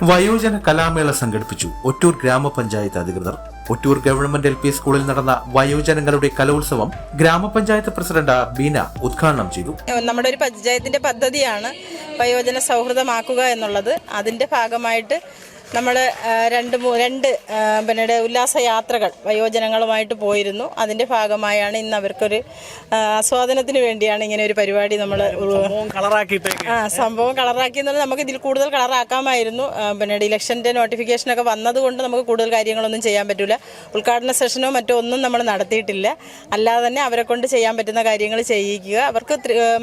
വയോജന കലാമേള സംഘടിപ്പിച്ചു ഒറ്റൂർ ഗ്രാമപഞ്ചായത്ത് അധികൃതർ. ഒറ്റൂർ ഗവൺമെന്റ് LP സ്കൂളിൽ നടന്ന വയോജനങ്ങളുടെ കലോത്സവം ഗ്രാമപഞ്ചായത്ത് പ്രസിഡന്റ് ബീന ഉദ്ഘാടനം ചെയ്തു. നമ്മുടെ ഒരു പഞ്ചായത്തിന്റെ പദ്ധതിയാണ് വയോജന സൗഹൃദമാക്കുക എന്നുള്ളത്. അതിന്റെ ഭാഗമായിട്ട് നമ്മൾ രണ്ട് ഉല്ലാസയാത്രകൾ വയോജനങ്ങളുമായിട്ട് പോയിരുന്നു. അതിൻ്റെ ഭാഗമായാണ് ഇന്ന് അവർക്കൊരു ആസ്വാദനത്തിന് വേണ്ടിയാണ് ഇങ്ങനെ ഒരു പരിപാടി നമ്മൾ സംഭവം കളറാക്കി എന്നുള്ളത്. നമുക്ക് ഇതിൽ കൂടുതൽ കളറാക്കാമായിരുന്നു. ഇലക്ഷൻ്റെ നോട്ടിഫിക്കേഷനൊക്കെ വന്നതുകൊണ്ട് നമുക്ക് കൂടുതൽ കാര്യങ്ങളൊന്നും ചെയ്യാൻ പറ്റില്ല. ഉദ്ഘാടന സെഷനോ മറ്റോ ഒന്നും നമ്മൾ നടത്തിയിട്ടില്ല. അല്ലാതെ തന്നെ അവരെ കൊണ്ട് ചെയ്യാൻ പറ്റുന്ന കാര്യങ്ങൾ ചെയ്യിക്കുക, അവർക്ക്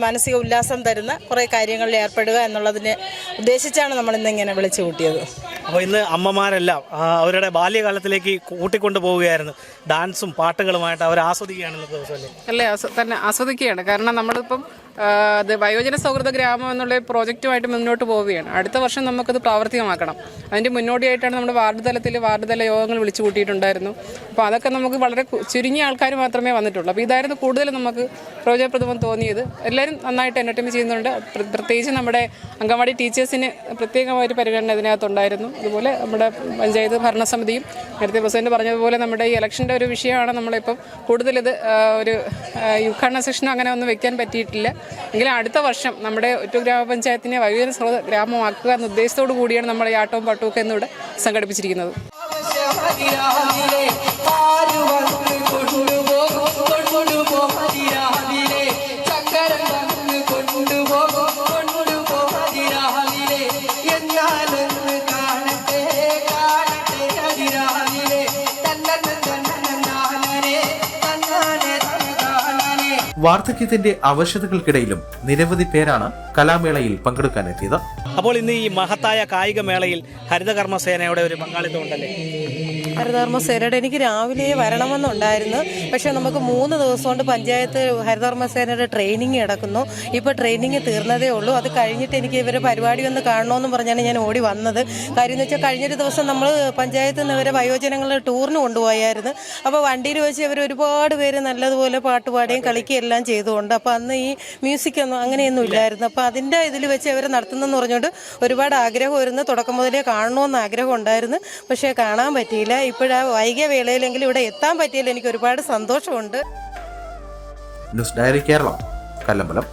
മാനസിക ഉല്ലാസം തരുന്ന കുറേ കാര്യങ്ങളിൽ ഏർപ്പെടുക എന്നുള്ളതിനെ ഉദ്ദേശിച്ചാണ് നമ്മൾ ഇന്നിങ്ങനെ വിളിച്ചു കൂട്ടിയത്. അപ്പോൾ ഇന്ന് അമ്മമാരെല്ലാം അവരുടെ ബാല്യകാലത്തിലേക്ക് കൂട്ടിക്കൊണ്ടു പോവുകയായിരുന്നു. ഡാൻസും പാട്ടുകളുമായിട്ട് അവർ ആസ്വദിക്കുകയാണല്ലോ ദിവസമല്ലേ? അല്ലേ, തന്നെ ആസ്വദിക്കുകയാണ്. കാരണം നമ്മളിപ്പം അത് വയോജന സൗഹൃദ ഗ്രാമം എന്നുള്ള പ്രോജക്റ്റുമായിട്ട് മുന്നോട്ട് പോവുകയാണ്. അടുത്ത വർഷം നമുക്കത് പ്രാവർത്തികമാക്കണം. അതിൻ്റെ മുന്നോടിയായിട്ടാണ് നമ്മുടെ വാർഡ് തല യോഗങ്ങൾ വിളിച്ചു കൂട്ടിയിട്ടുണ്ടായിരുന്നു. അപ്പോൾ അതൊക്കെ നമുക്ക് വളരെ ചുരുങ്ങിയ ആൾക്കാർ മാത്രമേ വന്നിട്ടുള്ളൂ. അപ്പോൾ ഇതായിരുന്നു കൂടുതൽ നമുക്ക് പ്രയോജനപ്രദം തോന്നിയത്. എല്ലാവരും നന്നായിട്ട് എൻ്റർടൈൻ ചെയ്യുന്നുണ്ട്. പ്രത്യേകിച്ച് നമ്മുടെ അംഗൻവാടി ടീച്ചേഴ്സിന് പ്രത്യേകമായൊരു പരിഗണന ഇതിനകത്തുണ്ടായിരുന്നു. അതുപോലെ നമ്മുടെ പഞ്ചായത്ത് ഭരണസമിതിയും നേരത്തെ പ്രസിഡന്റ് പറഞ്ഞതുപോലെ നമ്മുടെ ഈ ഇലക്ഷൻ്റെ ഒരു വിഷയമാണ്. നമ്മളിപ്പം കൂടുതലിത് ഒരു ഉദ്ഘാടന സെഷനോ അങ്ങനെ ഒന്നും വെക്കാൻ പറ്റിയിട്ടില്ല. എങ്കിലും അടുത്ത വർഷം നമ്മുടെ ഒറ്റൂർ ഗ്രാമപഞ്ചായത്തിനെ വയോജന സൗഹൃദ ഗ്രാമമാക്കുക എന്ന ഉദ്ദേശത്തോടു കൂടിയാണ് നമ്മൾ ഈ ആട്ടവും പാട്ടുമൊക്കെ എന്നിവിടെ സംഘടിപ്പിച്ചിരിക്കുന്നത്. വാർദ്ധക്യത്തിന്റെ അവശതകൾക്കിടയിലും നിരവധി പേരാണ് കലാമേളയിൽ പങ്കെടുക്കാനെത്തിയത്. അപ്പോൾ ഇന്ന് ഈ മഹത്തായ കായിക മേളയിൽ ഹരിതകർമ്മസേനയുടെ ഒരു പങ്കാളിത്തം ഉണ്ടല്ലേ? ഹരിതകർമ്മസേനയുടെ എനിക്ക് രാവിലെ വരണമെന്നുണ്ടായിരുന്നു. പക്ഷേ നമുക്ക് 3 ദിവസം കൊണ്ട് പഞ്ചായത്ത് ഹരിതകർമ്മസേനയുടെ ട്രെയിനിങ് നടക്കുന്നു. ഇപ്പോൾ ട്രെയിനിങ് തീർന്നതേ ഉള്ളൂ. അത് കഴിഞ്ഞിട്ട് എനിക്ക് ഇവരെ പരിപാടി ഒന്ന് കാണണമെന്ന് പറഞ്ഞാണ് ഞാൻ ഓടി വന്നത്. കാര്യം എന്ന് വെച്ചാൽ കഴിഞ്ഞൊരു ദിവസം നമ്മൾ പഞ്ചായത്തിൽ നിന്ന് ഇവരെ വയോജനങ്ങളെ ടൂറിന് കൊണ്ടുപോയായിരുന്നു. അപ്പോൾ വണ്ടിയിൽ വെച്ച് ഇവർ ഒരുപാട് പേര് നല്ലതുപോലെ പാട്ടുപാടുകയും കളിക്കുകയും എല്ലാം ചെയ്തുകൊണ്ട്, അപ്പോൾ അന്ന് ഈ മ്യൂസിക്കൊന്നും അങ്ങനെയൊന്നും ഇല്ലായിരുന്നു. അപ്പോൾ അതിൻ്റെ ഇതിൽ വെച്ച് ഇവർ നടത്തുന്നതെന്ന് പറഞ്ഞുകൊണ്ട് ഒരുപാട് ആഗ്രഹമായിരുന്നു. തുടക്കം മുതലേ കാണണമെന്ന് ആഗ്രഹം ഉണ്ടായിരുന്നു. പക്ഷേ കാണാൻ പറ്റിയില്ല. ഇപ്പോഴാ വൈകിയ വേളയിലെങ്കിലും ഇവിടെ എത്താൻ പറ്റിയതിൽ എനിക്ക് ഒരുപാട് സന്തോഷമുണ്ട്. News diary Keralam, Kallambalam.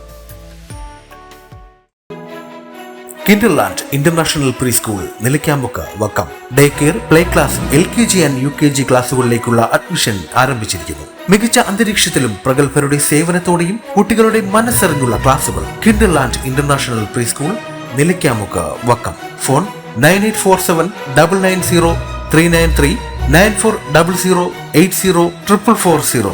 Kinderland international pre school, Nilakkamukku, Vakkom. Day care, play class, LKG and UKG ക്ലാസുകളിലേക്കുള്ള അഡ്മിഷൻ ആരംഭിച്ചിരിക്കുന്നു. മികച്ച അന്തരീക്ഷത്തിലും പ്രഗത്ഭരുടെ സേവനത്തോടെയും കുട്ടികളുടെ മനസ്സറിഞ്ഞുള്ള ക്ലാസുകൾ. Kinderland international pre school, Nilakkamukku, Vakkom. Phone 9847 990 393 9400 80 440.